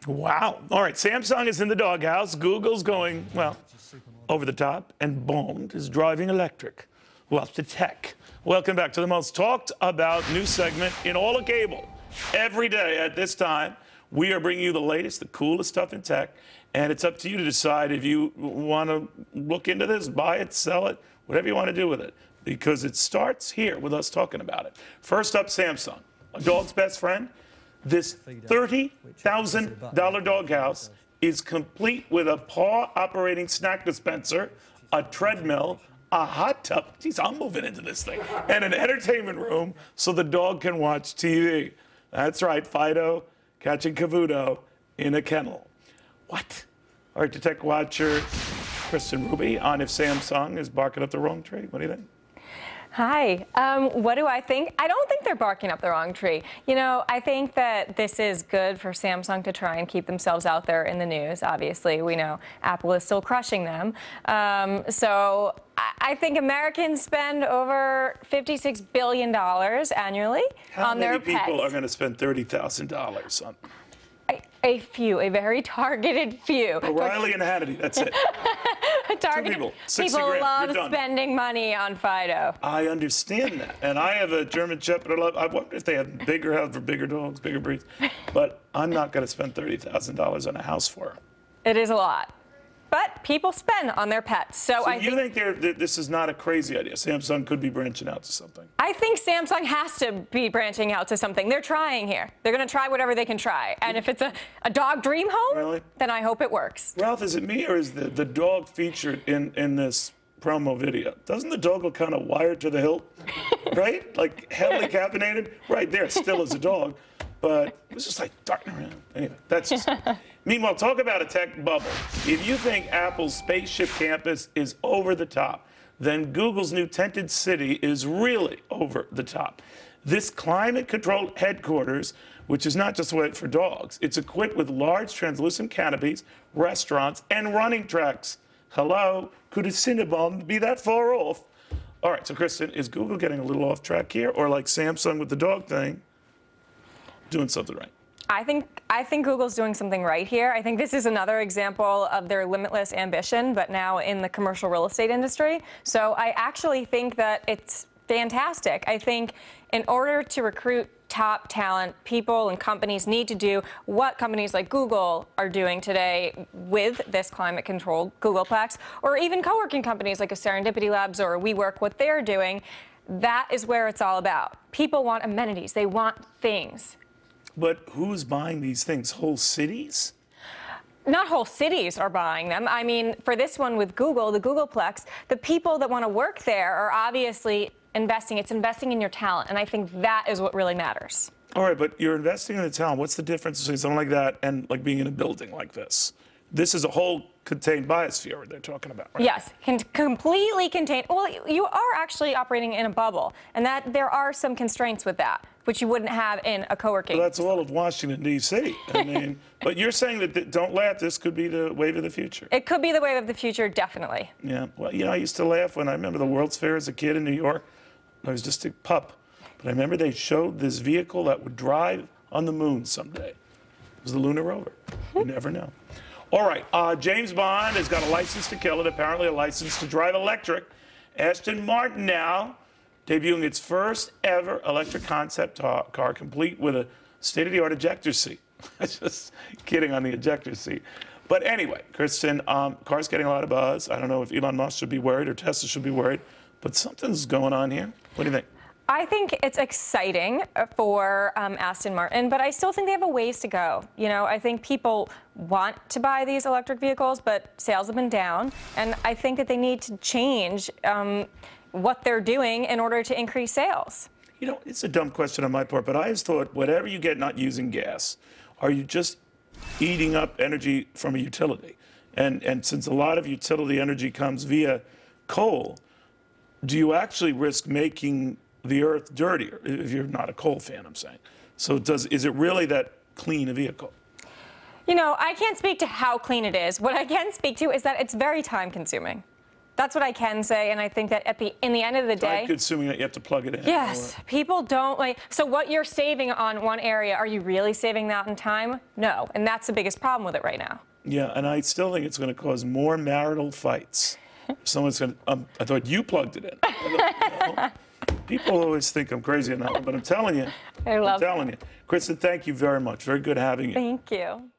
Wow. All right, Samsung is in the doghouse. Google's going, well, over the top. And Bond is driving electric. Well, to tech. Welcome back to the most talked about news segment in all of cable. Every day at this time, we are bringing you the latest, the coolest stuff in tech. And it's up to you to decide if you want to look into this, buy it, sell it, whatever you want to do with it. Because it starts here with us talking about it. First up, Samsung, a dog's best friend. This $30,000 doghouse is complete with a paw-operating snack dispenser, a treadmill, a hot tub. Geez, I'm moving into this thing. And an entertainment room so the dog can watch TV. That's right, Fido catching Cavuto in a kennel. What? All right, Tech Watcher Kristen Ruby on if Samsung is barking up the wrong tree. What do you think? Hi. What do I think? I don't think they're barking up the wrong tree. You know, I think that this is good for Samsung to try and keep themselves out there in the news. Obviously, we know Apple is still crushing them. So I think Americans spend over $56 billion annually on their pets. How many people are going to spend $30,000 on? A few, a very targeted few. O'Reilly and Hannity, that's it. Targeted people, people love spending money on Fido. I understand that. And I have a German Shepherd I love. I wonder if they have bigger dogs, bigger breeds. But I'm not going to spend $30,000 on a house for her. It is a lot. But people spend on their pets. So I think this is not a crazy idea. Samsung could be branching out to something. I think Samsung has to be branching out to something. They're trying here. They're going to try whatever they can try. And if it's a dog dream home, then I hope it works. Ralph, is it me or is the dog featured in this promo video? Doesn't the dog look kind of wired to the hilt? Right? Like heavily caffeinated? Right there, still as a dog. But it's just like darting around. Anyway, that's just... Meanwhile, talk about a tech bubble. If you think Apple's spaceship campus is over the top, then Google's new tented city is really over the top. This climate-controlled headquarters, which is not just for dogs, it's equipped with large translucent canopies, restaurants, and running tracks. Hello? Could a Cinnabon be that far off? All right, so Kristen, is Google getting a little off track here? Or like Samsung with the dog thing, doing something right? I think Google's doing something right here. I think this is another example of their limitless ambition, but now in the commercial real estate industry. So I actually think that it's fantastic. I think in order to recruit top talent, people and companies need to do what companies like Google are doing today with this climate-controlled Googleplex, or even co-working companies like a Serendipity Labs or WeWork, what they're doing. That is where it's all about. People want amenities. They want things. But who's buying these things? Whole cities? Not whole cities are buying them. I mean, for this one with Google, the Googleplex, the people that want to work there are obviously investing. It's investing in your talent, and I think that is what really matters. All right, but you're investing in the talent. What's the difference between something like that and like being in a building like this? This is a whole contained biosphere they're talking about, right? Yes, completely contained. Well, you are actually operating in a bubble, and that there are some constraints with that, which you wouldn't have in a co-working. Well, that's all of Washington, D.C. I mean, but you're saying that, don't laugh, this could be the wave of the future. It could be the wave of the future, definitely. Yeah, well, you know, I used to laugh when I remember the World's Fair as a kid in New York. I was just a pup. But I remember they showed this vehicle that would drive on the moon someday. It was the Lunar Rover. You never know. All right, James Bond has got a license to kill it, apparently a license to drive electric. Aston Martin now debuting its first ever electric concept car, complete with a state-of-the-art ejector seat. Just kidding on the ejector seat. But anyway, Kristen, car's getting a lot of buzz. I don't know if Elon Musk should be worried or Tesla should be worried, but something's going on here. What do you think? I think it's exciting for Aston Martin, but I still think they have a ways to go. You know, I think people want to buy these electric vehicles, but sales have been down, and I think that they need to change what they're doing in order to increase sales. You know, it's a dumb question on my part, but I always thought whatever you get not using gas, are you just eating up energy from a utility? And since a lot of utility energy comes via coal, do you actually risk making the earth dirtier, if you're not a coal fan, I'm saying? So is it really that clean a vehicle? You know, I can't speak to how clean it is. What I can speak to is that it's very time consuming. That's what I can say, and I think that in the end of the day, Time-consuming that you have to plug it in. yes, people don't like. So what you're saving on one area, are you really saving that in time? No, and that's the biggest problem with it right now. Yeah, and I still think it's going to cause more marital fights. Someone's going to. I thought you plugged it in. No. People always think I'm crazy on that one, but I'm telling you. I'm telling you. Kristen, thank you very much. Very good having you. Thank you.